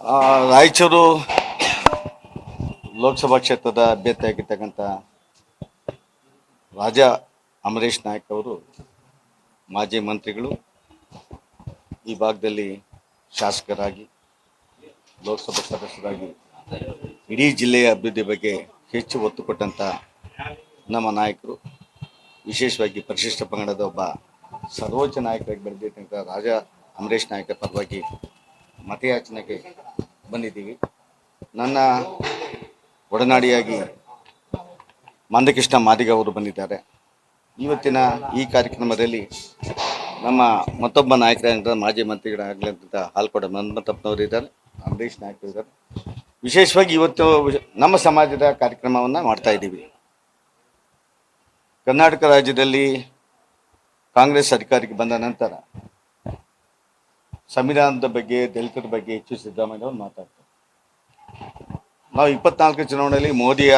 ರಾಯಚೂರು ಲೋಕಸಭಾ ಕ್ಷೇತ್ರದ ಅಭ್ಯರ್ಥಿಯಾಗಿರ್ತಕ್ಕಂಥ ರಾಜಾ ಅಮರೇಶ್ ನಾಯಕ್ ಅವರು ಮಾಜಿ ಮಂತ್ರಿಗಳು, ಈ ಭಾಗದಲ್ಲಿ ಶಾಸಕರಾಗಿ, ಲೋಕಸಭಾ ಸದಸ್ಯರಾಗಿ ಇಡೀ ಜಿಲ್ಲೆಯ ಅಭಿವೃದ್ಧಿ ಬಗ್ಗೆ ಹೆಚ್ಚು ಒತ್ತು ಕೊಟ್ಟಂಥ ನಮ್ಮ ನಾಯಕರು, ವಿಶೇಷವಾಗಿ ಪರಿಶಿಷ್ಟ ಪಂಗಡದ ಒಬ್ಬ ಸರ್ವೋಚ್ಚ ನಾಯಕರಾಗಿ ಬೆಳೆದಿರ್ತಕ್ಕಂಥ ರಾಜಾ ಅಮರೇಶ್ ನಾಯಕ ಪರವಾಗಿ ಮತಯಾಚನೆಗೆ ಬಂದಿದ್ದೀವಿ. ನನ್ನ ಒಡನಾಡಿಯಾಗಿ ಮಂದಕೃಷ್ಣ ಮಾದಿಗ ಅವರು ಬಂದಿದ್ದಾರೆ. ಇವತ್ತಿನ ಈ ಕಾರ್ಯಕ್ರಮದಲ್ಲಿ ನಮ್ಮ ಮತ್ತೊಬ್ಬ ನಾಯಕರಾಗಿದ್ದ ಮಾಜಿ ಮಂತ್ರಿಗಳಾಗಲಿಂತ ಹಾಲ್ಕೊಡ ಮನ್ಮಥಪ್ಪನವರು ಇದ್ದಾರೆ, ಅಮರೇಶ್ ನಾಯಕರು ಇದ್ದಾರೆ. ವಿಶೇಷವಾಗಿ ಇವತ್ತು ನಮ್ಮ ಸಮಾಜದ ಕಾರ್ಯಕ್ರಮವನ್ನು ಮಾಡ್ತಾ ಇದ್ದೀವಿ. ಕರ್ನಾಟಕ ರಾಜ್ಯದಲ್ಲಿ ಕಾಂಗ್ರೆಸ್ ಅಧಿಕಾರಕ್ಕೆ ಬಂದ ನಂತರ ಸಂವಿಧಾನದ ಬಗ್ಗೆ, ದಲಿತರ ಬಗ್ಗೆ ಹೆಚ್ಚು ಸಿದ್ದರಾಮಯ್ಯವರು ಮಾತಾಡ್ತಾರೆ. ನಾವು 24 ಚುನಾವಣೆಯಲ್ಲಿ ಮೋದಿಯ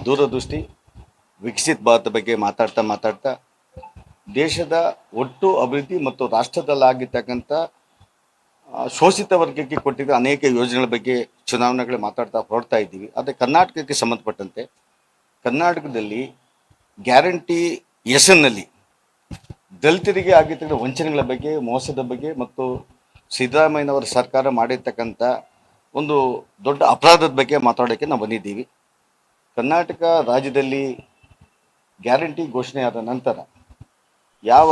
ದೂರದೃಷ್ಟಿ, ವಿಕಸಿತ ಭಾರತ ಬಗ್ಗೆ ಮಾತಾಡ್ತಾ ದೇಶದ ಒಟ್ಟು ಅಭಿವೃದ್ಧಿ ಮತ್ತು ರಾಷ್ಟ್ರದಲ್ಲಾಗಿರ್ತಕ್ಕಂಥ ಶೋಷಿತ ವರ್ಗಕ್ಕೆ ಕೊಟ್ಟಿದ್ದ ಅನೇಕ ಯೋಜನೆಗಳ ಬಗ್ಗೆ ಚುನಾವಣೆಗಳು ಹೊರಡ್ತಾ ಇದ್ದೀವಿ. ಆದರೆ ಕರ್ನಾಟಕಕ್ಕೆ ಸಂಬಂಧಪಟ್ಟಂತೆ ಕರ್ನಾಟಕದಲ್ಲಿ ಗ್ಯಾರಂಟಿ ಹೆಸರಿನಲ್ಲಿ ದಲಿತರಿಗೆ ಆಗಿರ್ತಕ್ಕಂಥ ವಂಚನೆಗಳ ಬಗ್ಗೆ, ಮೋಸದ ಬಗ್ಗೆ ಮತ್ತು ಸಿದ್ದರಾಮಯ್ಯನವರ ಸರ್ಕಾರ ಮಾಡಿರ್ತಕ್ಕಂಥ ಒಂದು ದೊಡ್ಡ ಅಪರಾಧದ ಬಗ್ಗೆ ಮಾತಾಡೋಕ್ಕೆ ನಾವು ಬಂದಿದ್ದೀವಿ. ಕರ್ನಾಟಕ ರಾಜ್ಯದಲ್ಲಿ ಗ್ಯಾರಂಟಿ ಘೋಷಣೆ ಆದ ನಂತರ ಯಾವ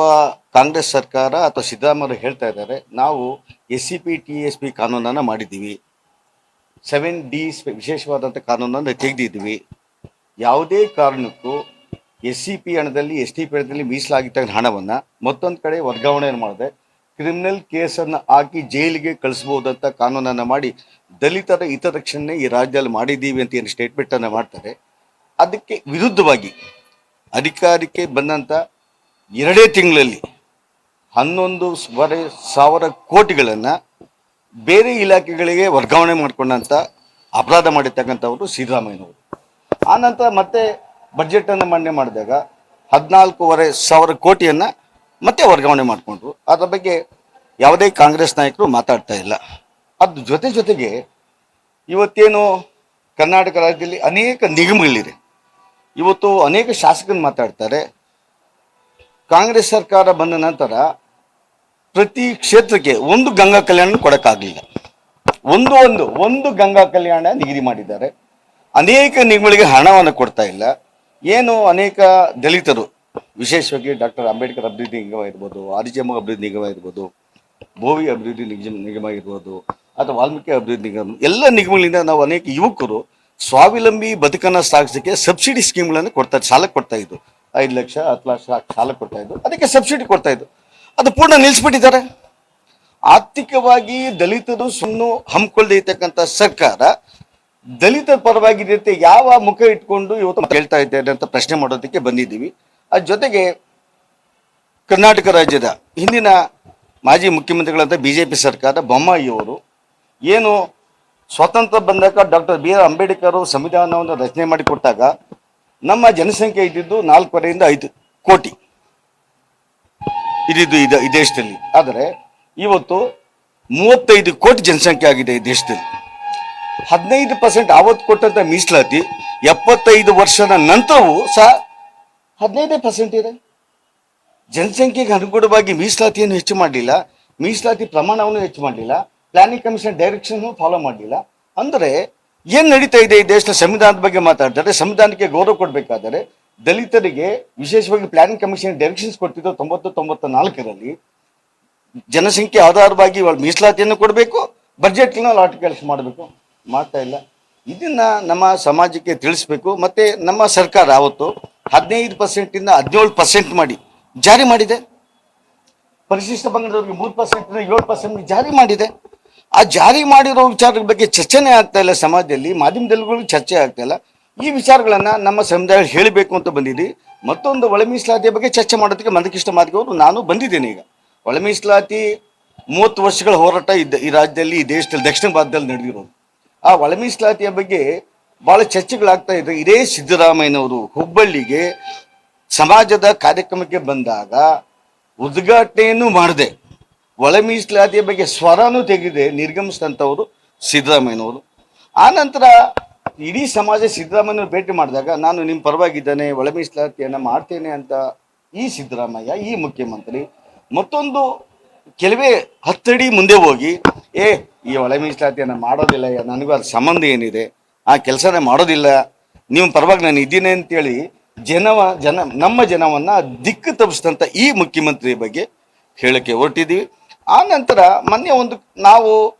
ಕಾಂಗ್ರೆಸ್ ಸರ್ಕಾರ ಅಥವಾ ಸಿದ್ದರಾಮಯ್ಯ ಹೇಳ್ತಾ ಇದ್ದಾರೆ, ನಾವು SCP TSP ಕಾನೂನನ್ನು ಮಾಡಿದ್ದೀವಿ, 7D ವಿಶೇಷವಾದಂಥ ಕಾನೂನನ್ನು ತೆಗೆದಿದ್ದೀವಿ. ಯಾವುದೇ ಕಾರಣಕ್ಕೂ SCP ಹಣದಲ್ಲಿ, STP ಹಣದಲ್ಲಿ ಮೀಸಲಾಗಿದ್ದ ಹಣವನ್ನು ಮತ್ತೊಂದು ಕಡೆ ವರ್ಗಾವಣೆಯನ್ನು ಮಾಡಿದೆ ಕ್ರಿಮಿನಲ್ ಕೇಸನ್ನು ಹಾಕಿ ಜೈಲಿಗೆ ಕಳಿಸ್ಬೋದಂತ ಕಾನೂನನ್ನು ಮಾಡಿ ದಲಿತರ ಹಿತರಕ್ಷಣೆ ಈ ರಾಜ್ಯದಲ್ಲಿ ಮಾಡಿದ್ದೀವಿ ಅಂತ ಏನು ಸ್ಟೇಟ್ಮೆಂಟನ್ನು ಮಾಡ್ತಾರೆ. ಅದಕ್ಕೆ ವಿರುದ್ಧವಾಗಿ ಅಧಿಕಾರಕ್ಕೆ ಬಂದಂಥ 2 ತಿಂಗಳಲ್ಲಿ 11,500 ಕೋಟಿಗಳನ್ನು ಬೇರೆ ಇಲಾಖೆಗಳಿಗೆ ವರ್ಗಾವಣೆ ಮಾಡಿಕೊಂಡಂಥ ಅಪರಾಧ ಮಾಡಿರ್ತಕ್ಕಂಥವರು ಸಿದ್ದರಾಮಯ್ಯನವರು. ಆನಂತರ ಮತ್ತೆ ಬಜೆಟನ್ನು ಮಂಡನೆ ಮಾಡಿದಾಗ 14,500 ಕೋಟಿಯನ್ನು ಮತ್ತೆ ವರ್ಗಾವಣೆ ಮಾಡಿಕೊಂಡ್ರು. ಅದರ ಬಗ್ಗೆ ಯಾವುದೇ ಕಾಂಗ್ರೆಸ್ ನಾಯಕರು ಮಾತಾಡ್ತಾ ಇಲ್ಲ. ಅದ್ರ ಜೊತೆಗೆ ಇವತ್ತೇನು ಕರ್ನಾಟಕ ರಾಜ್ಯದಲ್ಲಿ ಅನೇಕ ನಿಗಮಗಳಿದೆ. ಇವತ್ತು ಅನೇಕ ಶಾಸಕರು ಮಾತಾಡ್ತಾರೆ, ಕಾಂಗ್ರೆಸ್ ಸರ್ಕಾರ ಬಂದ ನಂತರ ಪ್ರತಿ ಕ್ಷೇತ್ರಕ್ಕೆ ಒಂದು ಗಂಗಾ ಕಲ್ಯಾಣ ಕೊಡೋಕ್ಕಾಗಲಿಲ್ಲ. ಒಂದು ಗಂಗಾ ಕಲ್ಯಾಣ ನಿಗದಿ ಮಾಡಿದ್ದಾರೆ. ಅನೇಕ ನಿಗಮಗಳಿಗೆ ಹಣವನ್ನು ಕೊಡ್ತಾ ಇಲ್ಲ. ಏನು ಅನೇಕ ದಲಿತರು, ವಿಶೇಷವಾಗಿ ಡಾಕ್ಟರ್ ಅಂಬೇಡ್ಕರ್ ಅಭಿವೃದ್ಧಿ ನಿಗಮ ಇರ್ಬೋದು, ಆದಿಜಮ್ಮ ಅಭಿವೃದ್ಧಿ ನಿಗಮ ಇರ್ಬೋದು, ಭೋವಿ ಅಭಿವೃದ್ಧಿ ನಿಗಮ ಇರ್ಬೋದು, ಅಥವಾ ವಾಲ್ಮೀಕಿ ಅಭಿವೃದ್ಧಿ ನಿಗಮ, ಎಲ್ಲ ನಿಗಮಗಳಿಂದ ನಾವು ಅನೇಕ ಯುವಕರು ಸ್ವಾವಲಂಬಿ ಬದುಕನ್ನು ಸಾಗಿಸೋಕ್ಕೆ ಸಬ್ಸಿಡಿ ಸ್ಕೀಮ್ಗಳನ್ನು ಸಾಲ ಕೊಡ್ತಾ ಇದ್ದು, 5 ಲಕ್ಷ 10 ಲಕ್ಷ ಸಾಲ ಕೊಡ್ತಾ ಇದ್ದು, ಅದಕ್ಕೆ ಸಬ್ಸಿಡಿ ಕೊಡ್ತಾ ಇದ್ದು. ಅದು ಪೂರ್ಣ ನಿಲ್ಲಿಸ್ಬಿಟ್ಟಿದ್ದಾರೆ. ಆರ್ಥಿಕವಾಗಿ ದಲಿತರು ಸುಮ್ಮನೆ ಹಮ್ಮಿಕೊಳ್ಳದೆ ಇರ್ತಕ್ಕಂಥ ಸರ್ಕಾರ ದಲಿತರ ಪರವಾಗಿರುತ್ತೆ ಯಾವ ಮುಖ ಇಟ್ಕೊಂಡು ಇವತ್ತು ಹೇಳ್ತಾ ಇದ್ದಾರೆ ಅಂತ ಪ್ರಶ್ನೆ ಮಾಡೋದಕ್ಕೆ ಬಂದಿದ್ದೀವಿ. ಅದ್ರ ಜೊತೆಗೆ ಕರ್ನಾಟಕ ರಾಜ್ಯದ ಹಿಂದಿನ ಮಾಜಿ ಮುಖ್ಯಮಂತ್ರಿಗಳಂತ BJP ಸರ್ಕಾರ ಬೊಮ್ಮಾಯಿಯವರು ಏನು ಸ್ವಾತಂತ್ರ್ಯ ಬಂದಾಗ ಡಾಕ್ಟರ್ BR ಅಂಬೇಡ್ಕರ್ ಸಂವಿಧಾನವನ್ನು ರಚನೆ ಮಾಡಿಕೊಟ್ಟಾಗ ನಮ್ಮ ಜನಸಂಖ್ಯೆ ಇದ್ದಿದ್ದು 4.5 5 ಕೋಟಿ ಇದ್ದಿದ್ದು ಈ ದೇಶದಲ್ಲಿ. ಆದರೆ ಇವತ್ತು 35 ಕೋಟಿ ಜನಸಂಖ್ಯೆ ಆಗಿದೆ ಈ ದೇಶದಲ್ಲಿ. 15% ಆವತ್ತು ಕೊಟ್ಟಂತ ಮೀಸಲಾತಿ 75 ವರ್ಷದ ನಂತರವೂ ಸಹ 15% ಇದೆ. ಜನಸಂಖ್ಯೆಗೆ ಅನುಗುಣವಾಗಿ ಮೀಸಲಾತಿಯನ್ನು ಹೆಚ್ಚು ಮಾಡಲಿಲ್ಲ, ಮೀಸಲಾತಿ ಪ್ರಮಾಣವನ್ನು ಹೆಚ್ಚು ಮಾಡಲಿಲ್ಲ, ಪ್ಲಾನಿಂಗ್ ಕಮಿಷನ್ ಡೈರೆಕ್ಷನ್ ಫಾಲೋ ಮಾಡಲಿಲ್ಲ. ಅಂದರೆ ಏನು ನಡೀತಾ ಇದೆ ಈ ದೇಶದ ಸಂವಿಧಾನದ ಬಗ್ಗೆ ಮಾತಾಡ್ತಾರೆ. ಸಂವಿಧಾನಕ್ಕೆ ಗೌರವ ಕೊಡಬೇಕಾದರೆ ದಲಿತರಿಗೆ ವಿಶೇಷವಾಗಿ ಪ್ಲಾನಿಂಗ್ ಕಮಿಷನ್ ಡೈರೆಕ್ಷನ್ಸ್ ಕೊಟ್ಟಿದ್ದು 94ರಲ್ಲಿ ಜನಸಂಖ್ಯೆ ಆಧಾರವಾಗಿ ಮೀಸಲಾತಿಯನ್ನು ಕೊಡಬೇಕು, ಬಜೆಟ್ನ ಆರ್ಟಿಕಲ್ಸ್ ಮಾಡಬೇಕು, ಮಾಡ್ತಾ ಇಲ್ಲ. ಇದನ್ನ ನಮ್ಮ ಸಮಾಜಕ್ಕೆ ತಿಳಿಸ್ಬೇಕು. ಮತ್ತೆ ನಮ್ಮ ಸರ್ಕಾರ ಅವತ್ತು 15% 17% ಮಾಡಿ ಜಾರಿ ಮಾಡಿದೆ. ಪರಿಶಿಷ್ಟ ಪಂಗಡದವರಿಗೆ 3% 7% ಜಾರಿ ಮಾಡಿದೆ. ಆ ಜಾರಿ ಮಾಡಿರೋ ವಿಚಾರಗಳ ಬಗ್ಗೆ ಚರ್ಚೆನೇ ಆಗ್ತಾ ಇಲ್ಲ ಸಮಾಜದಲ್ಲಿ, ಮಾಧ್ಯಮದಲ್ಲಿಗಳು ಚರ್ಚೆ ಆಗ್ತಾ ಇಲ್ಲ. ಈ ವಿಚಾರಗಳನ್ನು ನಮ್ಮ ಸಮುದಾಯ ಹೇಳಬೇಕು ಅಂತ ಬಂದಿದ್ದೀವಿ. ಮತ್ತೊಂದು ಒಳ ಮೀಸಲಾತಿಯ ಬಗ್ಗೆ ಚರ್ಚೆ ಮಾಡೋದಕ್ಕೆ ಮಂದಕೃಷ್ಣ ಮಾದಿಗ ಅವರು ನಾನು ಬಂದಿದ್ದೇನೆ. ಈಗ ಒಳ ಮೀಸಲಾತಿ 30 ವರ್ಷಗಳ ಹೋರಾಟ ಈ ರಾಜ್ಯದಲ್ಲಿ, ಈ ದೇಶದಲ್ಲಿ, ದಕ್ಷಿಣ ಭಾರತದಲ್ಲಿ ನಡೆದಿರೋದು. ಆ ಒಳ ಮೀಸಲಾತಿಯ ಬಗ್ಗೆ ಭಾಳ ಚರ್ಚೆಗಳಾಗ್ತಾ ಇದ್ರೆ ಇದೇ ಸಿದ್ದರಾಮಯ್ಯನವರು ಹುಬ್ಬಳ್ಳಿಗೆ ಸಮಾಜದ ಕಾರ್ಯಕ್ರಮಕ್ಕೆ ಬಂದಾಗ ಉದ್ಘಾಟನೆಯನ್ನು ಮಾಡದೆ ಒಳ ಮೀಸಲಾತಿಯ ಬಗ್ಗೆ ಸ್ವರನೂ ತೆಗೆದೆ ನಿರ್ಗಮಿಸಿದಂಥವರು ಸಿದ್ದರಾಮಯ್ಯನವರು. ಆ ನಂತರ ಇಡೀ ಸಮಾಜ ಸಿದ್ದರಾಮಯ್ಯನ ಭೇಟಿ ಮಾಡಿದಾಗ ನಾನು ನಿಮ್ಮ ಪರವಾಗಿದ್ದೇನೆ, ಒಳ ಮೀಸಲಾತಿಯನ್ನು ಮಾಡ್ತೇನೆ ಅಂತ ಈ ಸಿದ್ದರಾಮಯ್ಯ, ಈ ಮುಖ್ಯಮಂತ್ರಿ ಮತ್ತೊಂದು ಕೆಲವೇ ಹತ್ತಡಿ ಮುಂದೆ ಹೋಗಿ ಈ ಒಳ ಮೀಸಲಾತಿಯನ್ನು ಮಾಡೋದಿಲ್ಲ, ನನಗೂ ಅದು ಸಂಬಂಧ ಏನಿದೆ, ಆ ಕೆಲಸನೇ ಮಾಡೋದಿಲ್ಲ, ನಿಮ್ಮ ಪರವಾಗಿ ನಾನು ಇದ್ದೀನಿ ಅಂತೇಳಿ ನಮ್ಮ ಜನವನ್ನ ದಿಕ್ಕು ತಪ್ಪಿಸಿದಂಥ ಈ ಮುಖ್ಯಮಂತ್ರಿ ಬಗ್ಗೆ ಹೇಳಕ್ಕೆ ಹೊರಟಿದ್ದೀವಿ. ಆ ನಂತರ ಮೊನ್ನೆ ನಾವು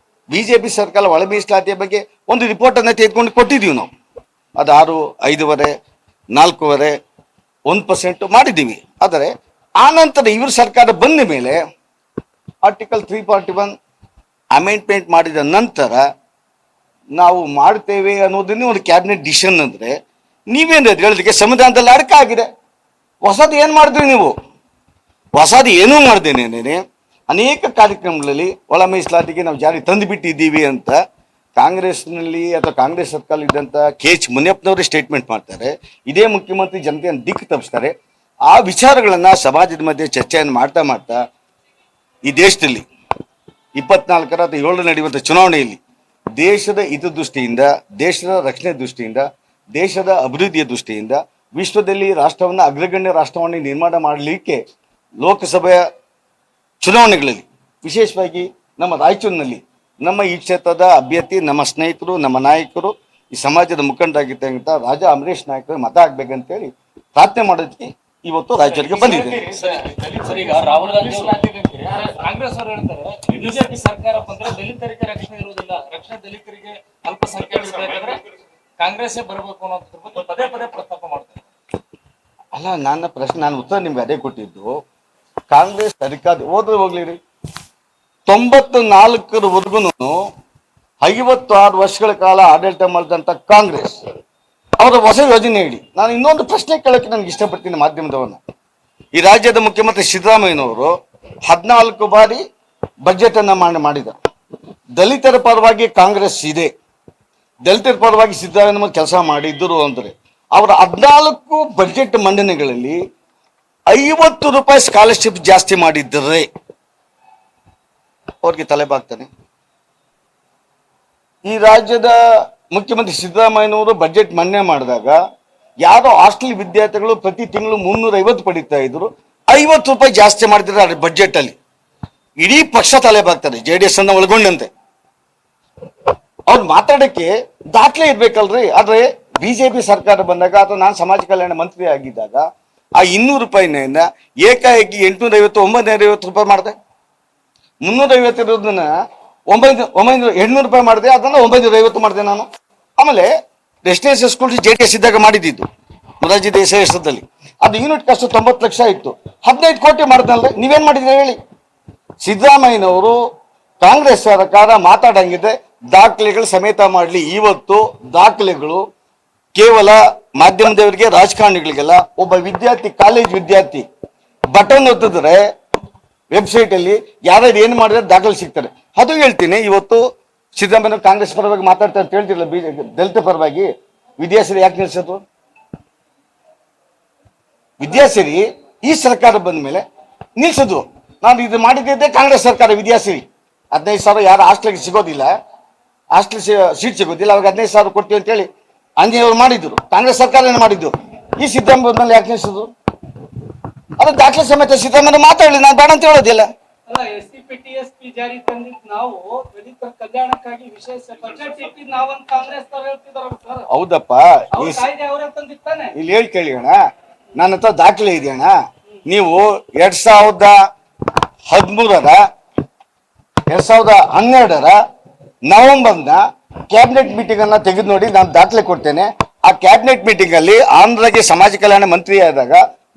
ಬಿಜೆಪಿ ಸರ್ಕಾರ ಒಳ ಮೀಸಲಾತಿಯ ಬಗ್ಗೆ ಒಂದು ರಿಪೋರ್ಟನ್ನು ತೆಗೆದುಕೊಂಡು ಕೊಟ್ಟಿದ್ದೀವಿ. ನಾವು ಅದು 6, 5.5, 4.5, 1% ಮಾಡಿದ್ದೀವಿ. ಆದರೆ ಆ ನಂತರ ಇವ್ರ ಸರ್ಕಾರ ಬಂದ ಮೇಲೆ ಆರ್ಟಿಕಲ್ 341 ಅಮೆಂಡ್ಮೆಂಟ್ ಮಾಡಿದ ನಂತರ ನಾವು ಮಾಡ್ತೇವೆ ಅನ್ನೋದನ್ನೇ ಒಂದು ಕ್ಯಾಬಿನೆಟ್ ಡಿಸಿಷನ್. ಅಂದರೆ ನೀವೇನು ಹೇಳೋದಕ್ಕೆ ಸಂವಿಧಾನದಲ್ಲಿ ಅಡಕ ಆಗಿದೆ. ಹೊಸದು ಏನು ಮಾಡಿದ್ರಿ ನೀವು? ಹೊಸದು ಏನೂ ಮಾಡ್ದೇನೆ ಅನೇಕ ಕಾರ್ಯಕ್ರಮಗಳಲ್ಲಿ ಒಳ ಮೀಸಲಾತಿಗೆ ನಾವು ಜಾರಿ ತಂದು ಬಿಟ್ಟಿದ್ದೀವಿ ಅಂತ ಕಾಂಗ್ರೆಸ್ನಲ್ಲಿ ಅಥವಾ ಕಾಂಗ್ರೆಸ್ ಸರ್ಕಾರ ಇದ್ದಂಥ KH ಮುನಿಯಪ್ಪನವರೇ ಸ್ಟೇಟ್ಮೆಂಟ್ ಮಾಡ್ತಾರೆ. ಇದೇ ಮುಖ್ಯಮಂತ್ರಿ ಜನತೆಯನ್ನು ದಿಕ್ಕು ತಪ್ಪಿಸ್ತಾರೆ. ಆ ವಿಚಾರಗಳನ್ನು ಸಮಾಜದ ಮಧ್ಯೆ ಚರ್ಚೆಯನ್ನು ಮಾಡ್ತಾ ಈ ದೇಶದಲ್ಲಿ 24 ಅಥವಾ 7 ನಡೆಯುವಂಥ ಚುನಾವಣೆಯಲ್ಲಿ ದೇಶದ ಹಿತದೃಷ್ಟಿಯಿಂದ, ದೇಶದ ರಕ್ಷಣೆ ದೃಷ್ಟಿಯಿಂದ, ದೇಶದ ಅಭಿವೃದ್ಧಿಯ ದೃಷ್ಟಿಯಿಂದ ವಿಶ್ವದಲ್ಲಿ ರಾಷ್ಟ್ರವನ್ನು ಅಗ್ರಗಣ್ಯ ರಾಷ್ಟ್ರವನ್ನು ನಿರ್ಮಾಣ ಮಾಡಲಿಕ್ಕೆ ಲೋಕಸಭೆಯ ಚುನಾವಣೆಗಳಲ್ಲಿ ವಿಶೇಷವಾಗಿ ನಮ್ಮ ರಾಯಚೂರಿನಲ್ಲಿ ನಮ್ಮ ಈ ಕ್ಷೇತ್ರದ ಅಭ್ಯರ್ಥಿ, ನಮ್ಮ ಸ್ನೇಹಿತರು, ನಮ್ಮ ನಾಯಕರು, ಈ ಸಮಾಜದ ಮುಖಂಡರಾಗಿರ್ತಕ್ಕಂಥ ರಾಜಾ ಅಮರೇಶ್ ನಾಯಕರು ಮತ ಹಾಕ್ಬೇಕಂತೇಳಿ ಪ್ರಾರ್ಥನೆ ಮಾಡೋದಕ್ಕೆ ಇವತ್ತು ರಾಯಚೂರಿಗೆ ಬಂದಿದೆ. ರಾಹುಲ್ ಗಾಂಧಿ ಕಾಂಗ್ರೆಸ್ ಅವರು ಹೇಳ್ತಾರೆ ಬಿಜೆಪಿ ಸರ್ಕಾರ ಬಂದ್ರೆ ದಲಿತರಿಗೆ ರಕ್ಷಣೆ ಇರುವುದಿಲ್ಲ, ರಕ್ಷಣೆ ದಲಿತರಿಗೆ ಅಲ್ಪಸಂಖ್ಯಾತರಿಗೆ ಬೇಕಾದ್ರೆ ಕಾಂಗ್ರೆಸ್ ಬರಬೇಕು ಅನ್ನೋದ್ರ ಬಗ್ಗೆ ಪದೇ ಪದೇ ಪ್ರಸ್ತಾಪ ಮಾಡ್ತಾರೆ. ಅಲ್ಲ, ನನ್ನ ಪ್ರಶ್ನೆ, ನಾನು ಉತ್ತರ ನಿಮ್ಗೆ ಅದೇ ಕೊಟ್ಟಿದ್ದು. ಕಾಂಗ್ರೆಸ್ ಅಧಿಕಾರ ಹೋದ್ರೆ ಹೋಗ್ಲಿರಿ, 94ರವರೆಗೂ 56 ವರ್ಷಗಳ ಕಾಲ ಆಡಳಿತ ಮಾಡಿದಂಥ ಕಾಂಗ್ರೆಸ್ ಅವರ ಹೊಸ ಯೋಜನೆ ಹೇಳಿ. ನಾನು ಇನ್ನೊಂದು ಪ್ರಶ್ನೆ ಕೇಳೋಕ್ಕೆ ನನಗೆ ಇಷ್ಟಪಡ್ತೀನಿ ಮಾಧ್ಯಮದವನ್ನ. ಈ ರಾಜ್ಯದ ಮುಖ್ಯಮಂತ್ರಿ ಸಿದ್ದರಾಮಯ್ಯನವರು 14 ಬಾರಿ ಬಜೆಟ್ ಅನ್ನ ಮಾಡಿದ. ದಲಿತರ ಪರವಾಗಿ ಕಾಂಗ್ರೆಸ್ ಇದೆ, ದಲಿತರ ಪರವಾಗಿ ಸಿದ್ದರಾಮಯ್ಯ ಕೆಲಸ ಮಾಡಿದ್ದರು ಅಂದರೆ ಅವರ 14 ಬಜೆಟ್ ಮಂಡನೆಗಳಲ್ಲಿ 50 ರೂಪಾಯಿ ಸ್ಕಾಲರ್ಶಿಪ್ ಜಾಸ್ತಿ ಮಾಡಿದ್ದರೆ ಅವ್ರಿಗೆ ತಲೆಬಾಗ್ತಾನೆ. ಈ ರಾಜ್ಯದ ಮುಖ್ಯಮಂತ್ರಿ ಸಿದ್ದರಾಮಯ್ಯನವರು ಬಜೆಟ್ ಮಂಡನೆ ಮಾಡಿದಾಗ ಯಾರೋ ಹಾಸ್ಟೆಲ್ ವಿದ್ಯಾರ್ಥಿಗಳು ಪ್ರತಿ ತಿಂಗಳು 350 ಪಡಿತಾ ಇದ್ರು, 50 ರೂಪಾಯಿ ಜಾಸ್ತಿ ಮಾಡಿದ್ರೆ ಬಜೆಟ್ ಅಲ್ಲಿ ಇಡೀ ಪಕ್ಷ ತಲೆಬಾಗ್ತಾರೆ, JDS ಅನ್ನ ಒಳಗೊಂಡಂತೆ. ಅವ್ರು ಮಾತಾಡಕ್ಕೆ ದಾಖಲೆ ಇರ್ಬೇಕಲ್ರಿ. ಆದ್ರೆ ಬಿಜೆಪಿ ಸರ್ಕಾರ ಬಂದಾಗ ಅಥವಾ ನಾನು ಸಮಾಜ ಕಲ್ಯಾಣ ಮಂತ್ರಿ ಆಗಿದ್ದಾಗ ಆ 200 ರೂಪಾಯಿನ ಏಕಾಏಕಿ 850, 950 ರೂಪಾಯಿ ಮಾಡಿದೆ. 350 ಇರೋದನ್ನ 800 ರೂಪಾಯಿ ಮಾಡಿದೆ, ಅದನ್ನ 950 ಮಾಡಿದೆ ನಾನು. ಆಮೇಲೆ ರೆಸಿಡೆನ್ಸಿಯಲ್ ಸ್ಕೂಲ್ JDS ಇದ್ದಾಗ ಮಾಡಿದ್ದು ಮೊರಾರ್ಜಿ ದೇಸಾಯಿ ಹೆಸರಲ್ಲಿ, ಅದು ಯೂನಿಟ್ ಕಾಸ್ಟ್ 90 ಲಕ್ಷ ಇತ್ತು, 15 ಕೋಟಿ ಮಾಡಿದ್ನಲ್ರಿ. ನೀವೇನ್ ಮಾಡಿದ್ರೆ ಹೇಳಿ? ಸಿದ್ದರಾಮಯ್ಯನವರು ಕಾಂಗ್ರೆಸ್ ಸರ್ಕಾರ ಮಾತಾಡಂಗಿದೆ ದಾಖಲೆಗಳು ಸಮೇತ ಮಾಡಲಿ. ಇವತ್ತು ದಾಖಲೆಗಳು ಕೇವಲ ಮಾಧ್ಯಮದವರಿಗೆ, ರಾಜಕಾರಣಿಗಳಿಗೆಲ್ಲ. ಒಬ್ಬ ವಿದ್ಯಾರ್ಥಿ, ಕಾಲೇಜ್ ವಿದ್ಯಾರ್ಥಿ ಬಟನ್ ಒತ್ತಿದ್ರೆ ವೆಬ್ಸೈಟ್ ಅಲ್ಲಿ ಯಾರ್ಯಾರು ಏನು ಮಾಡಿದ್ರೆ ದಾಖಲೆ ಸಿಗ್ತಾರೆ. ಅದು ಹೇಳ್ತೀನಿ. ಇವತ್ತು ಸಿದ್ದರಾಮಯ್ಯ ಕಾಂಗ್ರೆಸ್ ಪರವಾಗಿ ಮಾತಾಡ್ತಾರೆ ಅಂತ ಹೇಳ್ತಿರಲ್ಲ, ದಲಿತ ಪರವಾಗಿ. ವಿದ್ಯಾಸಿರಿ ಯಾಕೆ ನಿಲ್ಸೋದು? ವಿದ್ಯಾಸಿರಿ ಈ ಸರ್ಕಾರ ಬಂದ ಮೇಲೆ ನಿಲ್ಸೋದು. ನಾನು ಇದು ಮಾಡಿದ್ದೆ ಕಾಂಗ್ರೆಸ್ ಸರ್ಕಾರ. ವಿದ್ಯಾಸಿರಿ 15,000 ಯಾರು ಹಾಸ್ಟೆಲ್ಗೆ ಸಿಗೋದಿಲ್ಲ, ಹಾಸ್ಟೆಲ್ ಸೀಟ್ ಸಿಗೋದಿಲ್ಲ, ಅವಾಗ 15,000 ಕೊಡ್ತೀವಿ ಅಂತೇಳಿ ಅಂಜಯ್ಯವರು ಮಾಡಿದ್ರು. ಕಾಂಗ್ರೆಸ್ ಸರ್ಕಾರನೇ ಮಾಡಿದ್ದು. ಈ ಸಿದ್ದರಾಮಯ್ಯ ಬಂದ್ಮೇಲೆ ಯಾಕೆ ನಿಲ್ಸೋದು? ಅದು ದಾಖಲೆ ಸಮೇತ ಸಿದ್ದರಾಮಯ್ಯ ಮಾತಾಡಲಿ, ನಾನು ಬೇಡ ಅಂತ ಹೇಳೋದಿಲ್ಲ. SCP TSP ಜಾರಿ ತಂದಿದ್ದು ನಾವು ದಲಿತರ ಕಲ್ಯಾಣಕ್ಕಾಗಿ ವಿಶೇಷ ಬಜೆಟ್ ಇಟ್ಟಿದ್ದು ನಾವಂತ ಕಾಂಗ್ರೆಸ್ ಹೇಳ್ತಿದಾರಲ್ಲ ಸರ್. ಹೌದಪ್ಪ, ಕಾಯ್ದೆ ಅವರೇ ತಂದಿತ್ತಾನೆ. ಇಲ್ಲಿ ಹೇಳಿ ಕೇಳಿ ಅಣ್ಣ, ನನ್ನ ಹತ್ರ ದಾಖಲೆ ಇದೆಯಣ್ಣ. ನೀವು 2012ರ ನವೆಂಬರ್ನ ಕ್ಯಾಬಿನೆಟ್ ಮೀಟಿಂಗ್ ಅನ್ನ ತೆಗೆದು ನೋಡಿ, ನಾನು ದಾಖಲೆ ಕೊಡ್ತೇನೆ. ಆ ಕ್ಯಾಬಿನೆಟ್ ಮೀಟಿಂಗ್ ಅಲ್ಲಿ ಆಂಧ್ರಗೆ ಸಮಾಜ ಕಲ್ಯಾಣ ಮಂತ್ರಿ ಆದಾಗ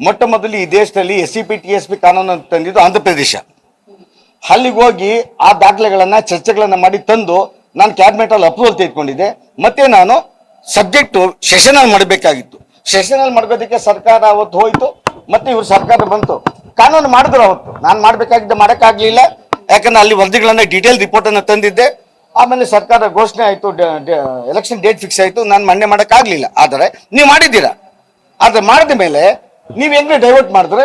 ಮೊಟ್ಟ ಮೊದಲು ಈ ದೇಶದಲ್ಲಿ SCP TSP ಕಾನೂನು ತಂದಿದ್ದು ಆಂಧ್ರ ಪ್ರದೇಶ. ಅಲ್ಲಿಗೆ ಹೋಗಿ ಆ ದಾಖಲೆಗಳನ್ನ ಚರ್ಚೆಗಳನ್ನ ಮಾಡಿ ತಂದು ನಾನು ಕ್ಯಾಬಿನೆಟ್ ಅಲ್ಲಿ ಅಪ್ರೂವಲ್ ತೆಗೆದುಕೊಂಡಿದ್ದೆ. ಮತ್ತೆ ನಾನು ಸಬ್ಜೆಕ್ಟ್ ಸೆಷನ್ ಅಲ್ಲಿ ಮಾಡಬೇಕಾಗಿತ್ತು. ಸೆಷನ್ ಅಲ್ಲಿ ಮಾಡೋದಕ್ಕೆ ಸರ್ಕಾರ ಅವತ್ತು ಹೋಯ್ತು, ಮತ್ತೆ ಇವ್ರ ಸರ್ಕಾರ ಬಂತು, ಕಾನೂನು ಮಾಡಿದ್ರು. ಅವತ್ತು ನಾನು ಮಾಡ್ಬೇಕಾಗಿದ್ದ ಮಾಡೋಕ್ಕಾಗ್ಲಿಲ್ಲ, ಯಾಕಂದ್ರೆ ಅಲ್ಲಿ ವರದಿಗಳನ್ನ ಡೀಟೇಲ್ ರಿಪೋರ್ಟ್ ಅನ್ನ ತಂದಿದ್ದೆ. ಆಮೇಲೆ ಸರ್ಕಾರ ಘೋಷಣೆ ಆಯ್ತು, ಎಲೆಕ್ಷನ್ ಡೇಟ್ ಫಿಕ್ಸ್ ಆಯ್ತು, ನಾನು ಮಂಡನೆ ಮಾಡೋಕ್ಕಾಗ್ಲಿಲ್ಲ. ಆದರೆ ನೀವು ಮಾಡಿದ್ದೀರಾ. ಆದ್ರೆ ಮಾಡಿದ ಮೇಲೆ ನೀವು ಹೆಂಗೆ ಡೈವರ್ಟ್ ಮಾಡಿದ್ರೆ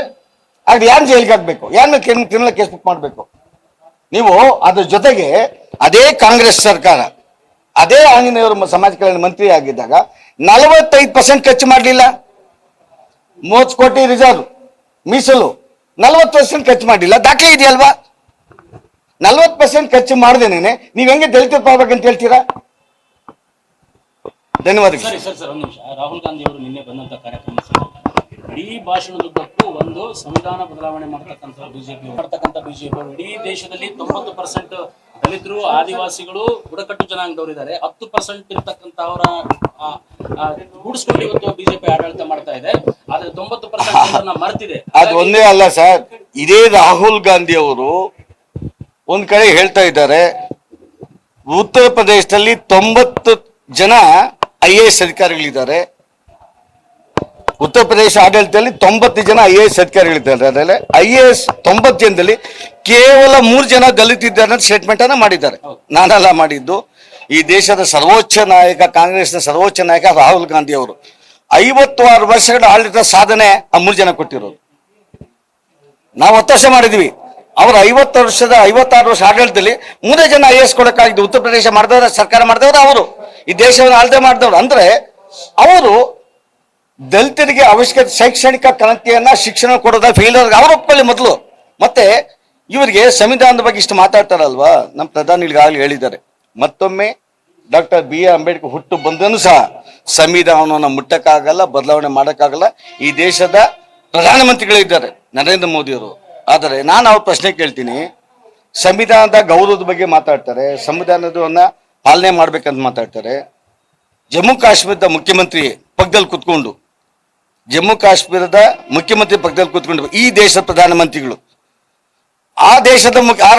ಅದು ಯಾರು ಜೈಲಿಗೆ ಹಾಕ್ಬೇಕು, ಯಾರನ್ನ ಕ್ರಿಮಿನಲ್ ಕೇಸ್ ಬುಕ್ ಮಾಡಬೇಕು ನೀವು? ಅದ್ರ ಜೊತೆಗೆ ಅದೇ ಕಾಂಗ್ರೆಸ್ ಸರ್ಕಾರ ಅದೇ ಆಂಜನೇಯವರು ಸಮಾಜ ಕಲ್ಯಾಣ ಮಂತ್ರಿ ಆಗಿದ್ದಾಗ 45% ಖರ್ಚು ಮಾಡಲಿಲ್ಲ. 30 ಕೋಟಿ ರಿಸರ್ವ್ ಮೀಸಲು 40% ಖರ್ಚು ಮಾಡಲಿಲ್ಲ. ದಾಖಲೆ ಇದೆಯಲ್ವಾ? 40% ಖರ್ಚು ಮಾಡದೇನೆ ನೀವ್ ಹೆಂಗೆ ದಲಿತರ ಪಾಲ್ಬೇಕಂತ ಹೇಳ್ತೀರಾ? ಧನ್ಯವಾದಗಳು. ಸರಿ ಸರ್ ಸರ್ ಒಂದು ನಿಮಿಷ. ರಾಹುಲ್ ಗಾಂಧಿ ಅವರು ನಿನ್ನೆ ಬಂದಂತ ಕಾರ್ಯಕ್ರಮ ಇಡೀ ಭಾಷಣದುದ್ದಕ್ಕೂ ಒಂದು ಸಂವಿಧಾನ ಬದಲಾವಣೆ ಮಾಡ್ತಕ್ಕಂಥ ಬಿಜೆಪಿ ಇಡೀ ದೇಶದಲ್ಲಿ 90% ದಲಿತರು, ಆದಿವಾಸಿಗಳು, ಬುಡಕಟ್ಟು ಜನಾಂಗದವರು ಇದ್ದಾರೆ. 10% ಇರ್ತಕ್ಕಂಥವರ ಗೂಡಿಸ್ಕೊಂಡು ಇವತ್ತು ಬಿಜೆಪಿ ಆಡಳಿತ ಮಾಡ್ತಾ ಇದೆ. ಆದ್ರೆ 90% ಮರ್ತಿದೆ. ಅದು ಒಂದೇ ಅಲ್ಲ ಸರ್, ಇದೇ ರಾಹುಲ್ ಗಾಂಧಿ ಅವರು ಒಂದ್ ಕಡೆ ಹೇಳ್ತಾ ಇದ್ದಾರೆ, ಉತ್ತರ ಪ್ರದೇಶದಲ್ಲಿ 90 ಜನ IAS ಅಧಿಕಾರಿಗಳಿದ್ದಾರೆ. ಉತ್ತರ ಪ್ರದೇಶ ಆಡಳಿತದಲ್ಲಿ 90 ಜನ IAS ಅಧಿಕಾರಿಗಳಿದ್ದಾರೆ. ಅದರಲ್ಲಿ IAS 90 ಜನದಲ್ಲಿ ಕೇವಲ 3 ಜನ ದಲಿತಿದ್ದಾರೆ ಅಂತ ಸ್ಟೇಟ್ಮೆಂಟ್ ಅನ್ನ ಮಾಡಿದ್ದಾರೆ. ನಾನೆಲ್ಲ ಮಾಡಿದ್ದು. ಈ ದೇಶದ ಸರ್ವೋಚ್ಚ ನಾಯಕ, ಕಾಂಗ್ರೆಸ್ನ ಸರ್ವೋಚ್ಚ ನಾಯಕ ರಾಹುಲ್ ಗಾಂಧಿ ಅವರು 56 ವರ್ಷಗಳ ಆಡಳಿತ ಸಾಧನೆ ಆ 3 ಜನ ಕೊಟ್ಟಿರೋದು. ನಾವು ಒತ್ತಾಸೆ ಮಾಡಿದ್ವಿ. ಅವರು 56 ವರ್ಷ ಆಡಳಿತದಲ್ಲಿ 3 ಜನ IAS ಕೊಡಕ್ಕಾಗಿದ್ದು. ಉತ್ತರ ಪ್ರದೇಶ ಮಾಡಿದವರು, ಸರ್ಕಾರ ಮಾಡಿದವರು ಅವರು, ಈ ದೇಶವನ್ನು ಆಳ್ತೆ ಮಾಡಿದವರು. ಅಂದ್ರೆ ಅವರು ದಲಿತರಿಗೆ ಅವಶ್ಯಕತೆ ಶೈಕ್ಷಣಿಕ ಕ್ರಾಂತಿಯನ್ನ, ಶಿಕ್ಷಣ ಕೊಡೋದ ಫೇಲ್ಯೂರ್ ಅವ್ರು ಒಪ್ಕೊಳ್ಳಿ ಮೊದಲು. ಮತ್ತೆ ಇವರಿಗೆ ಸಂವಿಧಾನದ ಬಗ್ಗೆ ಇಷ್ಟು ಮಾತಾಡ್ತಾರಲ್ವಾ, ನಮ್ಮ ಪ್ರಧಾನಿಗಳಿಗಾಗಲೇ ಹೇಳಿದ್ದಾರೆ, ಮತ್ತೊಮ್ಮೆ ಡಾಕ್ಟರ್ BR ಅಂಬೇಡ್ಕರ್ ಹುಟ್ಟು ಬಂದನು ಸಹ ಸಂವಿಧಾನವನ್ನು ಮುಟ್ಟಕ್ಕಾಗಲ್ಲ, ಬದಲಾವಣೆ ಮಾಡೋಕ್ಕಾಗಲ್ಲ. ಈ ದೇಶದ ಪ್ರಧಾನಮಂತ್ರಿಗಳಿದ್ದಾರೆ ನರೇಂದ್ರ ಮೋದಿ ಅವರು. ಆದರೆ ನಾನು ಅವ್ರ ಪ್ರಶ್ನೆ ಕೇಳ್ತೀನಿ, ಸಂವಿಧಾನದ ಗೌರವದ ಬಗ್ಗೆ ಮಾತಾಡ್ತಾರೆ, ಸಂವಿಧಾನದವನ್ನ ಪಾಲನೆ ಮಾಡ್ಬೇಕಂತ ಮಾತಾಡ್ತಾರೆ. ಜಮ್ಮು ಕಾಶ್ಮೀರದ ಮುಖ್ಯಮಂತ್ರಿ ಪಕ್ಕದಲ್ಲಿ ಕುತ್ಕೊಂಡು, ಜಮ್ಮು ಕಾಶ್ಮೀರದ ಮುಖ್ಯಮಂತ್ರಿ ಪಕ್ಕದಲ್ಲಿ ಕೂತ್ಕೊಂಡು ಈ ದೇಶದ ಪ್ರಧಾನಮಂತ್ರಿಗಳು ಆ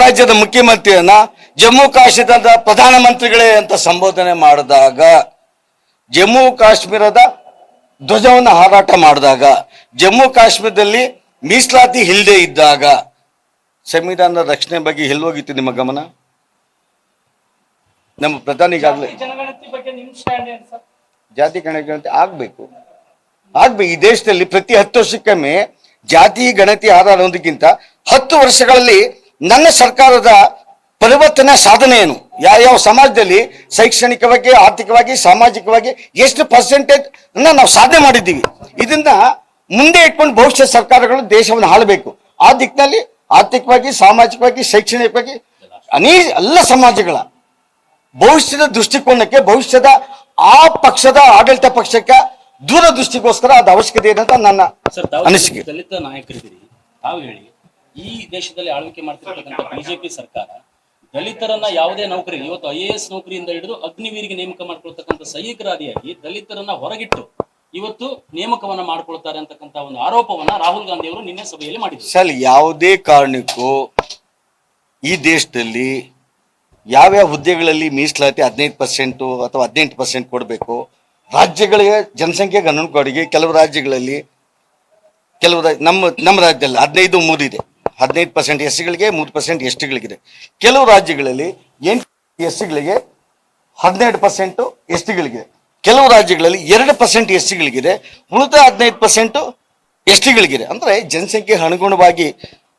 ರಾಜ್ಯದ ಮುಖ್ಯಮಂತ್ರಿಯನ್ನ ಜಮ್ಮು ಕಾಶ್ಮೀರದ ಪ್ರಧಾನಮಂತ್ರಿಗಳೇ ಅಂತ ಸಂಬೋಧನೆ ಮಾಡಿದಾಗ, ಜಮ್ಮು ಕಾಶ್ಮೀರದ ಧ್ವಜವನ್ನು ಹಾರಾಟ ಮಾಡಿದಾಗ, ಜಮ್ಮು ಕಾಶ್ಮೀರದಲ್ಲಿ ಮೀಸಲಾತಿ ಇಲ್ಲದೆ ಇದ್ದಾಗ ಸಂವಿಧಾನದ ರಕ್ಷಣೆ ಬಗ್ಗೆ ಎಲ್ಲೋಗಿತ್ತು ನಿಮ್ಮ ಗಮನ? ನಮ್ಮ ಪ್ರಧಾನಿಗಾಗಲೇ ಜನಗಣತಿ ಬಗ್ಗೆ ನಿಮ್ ಸ್ಟ್ಯಾಂಡ್ ಏನು ಸರ್? ಜಾತಿ ಗಣತಿ ಆಗ್ಬೇಕು. ಈ ದೇಶದಲ್ಲಿ ಪ್ರತಿ 10 ವರ್ಷಕ್ಕೊಮ್ಮೆ ಜಾತಿ ಗಣತಿ ಆಧಾರದೊಂದಕ್ಕಿಂತ 10 ವರ್ಷಗಳಲ್ಲಿ ನನ್ನ ಸರ್ಕಾರದ ಪರಿವರ್ತನೆ ಸಾಧನೆ ಏನು, ಯಾವ ಸಮಾಜದಲ್ಲಿ ಶೈಕ್ಷಣಿಕವಾಗಿ, ಆರ್ಥಿಕವಾಗಿ, ಸಾಮಾಜಿಕವಾಗಿ ಎಷ್ಟು ಪರ್ಸೆಂಟೇಜ್ ನಾವು ಸಾಧನೆ ಮಾಡಿದ್ದೀವಿ. ಇದನ್ನ ಮುಂದೆ ಇಟ್ಕೊಂಡು ಭವಿಷ್ಯ ಸರ್ಕಾರಗಳು ದೇಶವನ್ನು ಆಳಬೇಕು. ಆ ದಿಕ್ಕಿನಲ್ಲಿ ಆರ್ಥಿಕವಾಗಿ, ಸಾಮಾಜಿಕವಾಗಿ, ಶೈಕ್ಷಣಿಕವಾಗಿ ಎಲ್ಲ ಸಮಾಜಗಳ ಭವಿಷ್ಯದ ದೃಷ್ಟಿಕೋನಕ್ಕೆ, ಭವಿಷ್ಯದ ಆ ಪಕ್ಷದ ಆಡಳಿತ ಪಕ್ಷಕ್ಕೆ ದೂರದೃಷ್ಟಿಗೋಸ್ಕರ ಅದು ಅವಶ್ಯಕತೆ ಇದೆ ಅಂತ ನನ್ನ ಅನಿಸಿಕೆ. ದಲಿತ ನಾಯಕರಿದ್ದೀರಿ, ತಾವು ಹೇಳಿ, ಈ ದೇಶದಲ್ಲಿ ಆಳ್ವಿಕೆ ಮಾಡ್ತಿರ್ತಕ್ಕಂಥ ಬಿಜೆಪಿ ಸರ್ಕಾರ ದಲಿತರನ್ನ ಯಾವುದೇ ನೌಕರಿ, ಇವತ್ತು IAS ನೌಕರಿಯಿಂದ ಹಿಡಿದು ಅಗ್ನಿವೀರಿಗೆ ನೇಮಕ ಮಾಡ್ಕೊಳ್ತಕ್ಕಂಥ ಸೈನಿಕರಾದಿಯಾಗಿ ದಲಿತರನ್ನ ಹೊರಗಿಟ್ಟು ಇವತ್ತು ನೇಮಕವನ್ನ ಮಾಡ್ಕೊಳ್ತಾರೆ ಅಂತಕ್ಕಂಥ ಒಂದು ಆರೋಪವನ್ನ ರಾಹುಲ್ ಗಾಂಧಿ ಅವರು ನಿನ್ನೆ ಸಭೆಯಲ್ಲಿ ಮಾಡಿದ್ರು. ಸರ್, ಯಾವುದೇ ಕಾರಣಕ್ಕೂ ಈ ದೇಶದಲ್ಲಿ ಯಾವ್ಯಾವ ಹುದ್ದೆಗಳಲ್ಲಿ ಮೀಸಲಾತಿ 15% ಅಥವಾ 18% ಕೊಡಬೇಕು, ರಾಜ್ಯಗಳಿಗೆ ಜನಸಂಖ್ಯೆಗೆ ಅನುಗುಣವಾಗಿ ಕೆಲವು ರಾಜ್ಯಗಳಲ್ಲಿ, ನಮ್ಮ ರಾಜ್ಯದಲ್ಲಿ 15-3 ಇದೆ. 15% ಎಸ್ಸಿಗಳಿಗೆ, 3% ಎಸ್ಟಿಗಳಿಗಿದೆ. ಕೆಲವು ರಾಜ್ಯಗಳಲ್ಲಿ 8 ಎಸ್ಸಿಗಳಿಗೆ, 12% ಎಸ್ಟಿಗಳಿಗಿದೆ. ಕೆಲವು ರಾಜ್ಯಗಳಲ್ಲಿ 2% ಎಸ್ಸಿಗಳಿಗಿದೆ, ಉಳಿದ 15% ಎಸ್ಟಿಗಳಿಗಿದೆ. ಅಂದ್ರೆ ಜನಸಂಖ್ಯೆ ಅನುಗುಣವಾಗಿ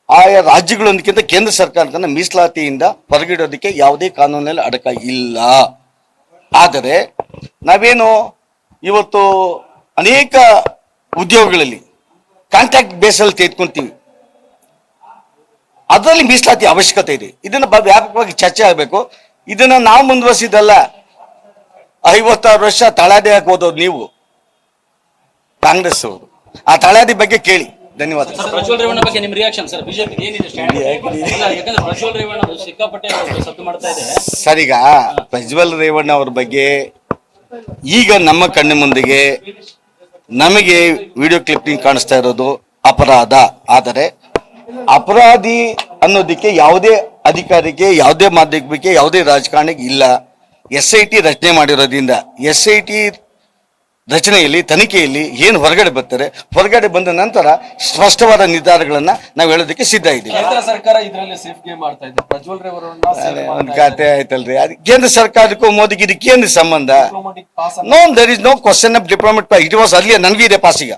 ಆಯಾ ರಾಜ್ಯಗಳೊಂದಕ್ಕಿಂತ ಕೇಂದ್ರ ಸರ್ಕಾರದನ್ನ ಮೀಸಲಾತಿಯಿಂದ ಹೊರಗಿಡೋದಕ್ಕೆ ಯಾವುದೇ ಕಾನೂನಲ್ಲಿ ಅಡಕ ಇಲ್ಲ. ಆದರೆ ನಾವೇನು ಇವತ್ತು ಅನೇಕ ಉದ್ಯೋಗಗಳಲ್ಲಿ ಕಾಂಟ್ರಾಕ್ಟ್ ಬೇಸಲ್ಲಿ ತೆಗೆದುಕೊಂತೀವಿ, ಅದರಲ್ಲಿ ಮೀಸಲಾತಿ ಅವಶ್ಯಕತೆ ಇದೆ. ಇದನ್ನ ವ್ಯಾಪಕವಾಗಿ ಚರ್ಚೆ ಆಗಬೇಕು. ಇದನ್ನ ನಾವು ಮುಂದುವರಿಸಿದಲ್ಲ. 56 ವರ್ಷ ತಳಾದಿ ಹಾಕೋದವ್ರು ನೀವು ಕಾಂಗ್ರೆಸ್ ಅವರು. ಆ ತಳಾದಿ ಬಗ್ಗೆ ಕೇಳಿ. ಧನ್ಯವಾದ. ಪ್ರಜ್ವಲ್ ರೇವಣ್ಣ ಬಗ್ಗೆ ನಿಮ್ ರಿಯಾಕ್ಷನ್ ಸರ್? ಬಿಜೆಪಿ ಏನಿದೆ ಸ್ಟ್ಯಾಂಡ್? ಯಾಕಂದ್ರೆ ಪ್ರಜ್ವಲ್ ರೇವಣ್ಣ ಸಿಕ್ಕಾಪಟ್ಟೆ ಸದ್ದು ಮಾಡ್ತಾ ಇದೆ ಸರ್. ಈಗ ಪ್ರಜ್ವಲ್ ರೇವಣ್ಣ ಅವ್ರ ಬಗ್ಗೆ ಈಗ ನಮ್ಮ ಕಣ್ಣ ಮುಂದೆಗೆ ನಮಗೆ ವಿಡಿಯೋ ಕ್ಲಿಪ್ಪಿಂಗ್ ಕಾಣಿಸ್ತಾ ಇರೋದು ಅಪರಾಧ. ಆದರೆ ಅಪರಾಧಿ ಅನ್ನೋದಕ್ಕೆ ಯಾವುದೇ ಅಧಿಕಾರಿಗೆ, ಯಾವುದೇ ಮಾಧ್ಯಮಕ್ಕೆ, ಯಾವುದೇ ರಾಜಕಾರಣಿಗೆ ಇಲ್ಲ. SIT ರಚನೆ ಮಾಡಿರೋದ್ರಿಂದ SIT ರಚನೆಯಲ್ಲಿ, ತನಿಖೆಯಲ್ಲಿ ಏನು ಹೊರಗಡೆ ಬರ್ತಾರೆ, ಹೊರಗಡೆ ಬಂದ ನಂತರ ಸ್ಪಷ್ಟವಾದ ನಿರ್ಧಾರಗಳನ್ನ ನಾವು ಹೇಳೋದಕ್ಕೆ ಸಿದ್ಧ ಇದ್ದೀವಿ. ಕೇಂದ್ರ ಸರ್ಕಾರ ಇದರಲ್ಲಿ ಸೇಫ್ ಗೇಮ್ ಮಾಡ್ತಾ ಇದೆ. ಪ್ರಜ್ವಲ್ ರೇವಣ್ಣ ಒಂದು ಖಾತೆ ಆಯ್ತಲ್ರಿ. ಅದು ಕೇಂದ್ರ ಸರ್ಕಾರಕ್ಕೂ ಮೋದಿಗೆ ಇದಕ್ಕೆ ಏನು ಸಂಬಂಧ? No, there is no question of diplomat pass. It was earlier. ನನಗೂ ಇದೆ ಪಾಸ್. ಈಗ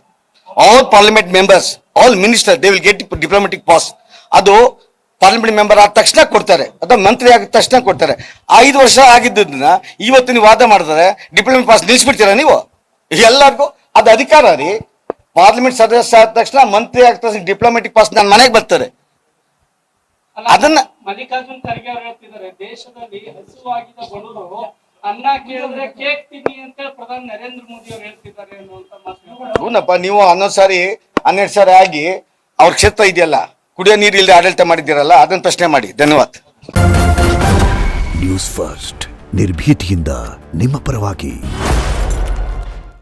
all parliament members, all minister, they will get diplomatic pass. ಅದು ಪಾರ್ಲಿಮೆಂಟ್ ಮೆಂಬರ್ ಆದ ತಕ್ಷಣ ಕೊಡ್ತಾರೆ ಅಥವಾ ಮಂತ್ರಿ ಆಗಿದ ತಕ್ಷಣ ಕೊಡ್ತಾರೆ. 5 ವರ್ಷ ಆಗಿದ್ದನ್ನ ಇವತ್ತು ನೀವು ವಾದ ಮಾಡಿದ್ರೆ ಡಿಪ್ಲೊಮೆಟ್ ಪಾಸ್ ನಿಲ್ಲಿಸ್ಬಿಡ್ತೀರಾ ನೀವು? ಎಲ್ಲರಿಗೂ ಅದು ಅಧಿಕಾರ ರೀ. ಪಾರ್ಲಿಮೆಂಟ್ ಸದಸ್ಯ ಆದ ತಕ್ಷಣ ಮಂತ್ರಿ ಆದ ತಕ್ಷಣ ಡಿಪ್ಲೊಮೆಟಿಕ್ ಪಾಸ್ ನನ್ನ ಮನೆಗೆ ಬರ್ತಾರೆ. ಅಲ್ಲ, ಅದನ್ನ ಮಲ್ಲಿಕಾರ್ಜುನ್ ಖರ್ಗೆ ಅವರು ಹೇಳ್ತಿದ್ದಾರೆ, ದೇಶದಲ್ಲಿ ಹಸುವಾಗಿದ್ದ ಬಡವರು ಅನ್ನ ಕೇಳಿದ್ರೆ ಕೇಕ್ ತಿನ್ನಿ ಅಂತ ಪ್ರಧಾನಿ ನರೇಂದ್ರ ಮೋದಿ ಅವರು ಹೇಳ್ತಿದ್ದಾರೆ ಅನ್ನುವಂತ ಮಾತು. ಹೂನಪ್ಪ, ನೀವು 11 ಸಾರಿ 12 ಸಾರಿ ಆಗಿ ಅವ್ರ ಕ್ಷೇತ್ರ ಇದೆಯಲ್ಲ, ಕುಡಿಯೋ ನೀರು ಇಲ್ಲದೆ ಆಡಳಿತ ಮಾಡಿದ್ದೀರಲ್ಲ, ಅದನ್ನ ಪ್ರಶ್ನೆ ಮಾಡಿ. ಧನ್ಯವಾದ. ನ್ಯೂಸ್ ಫಸ್ಟ್ ನಿರ್ಭೀತಿಯಿಂದ ನಿಮ್ಮ ಪರವಾಗಿ.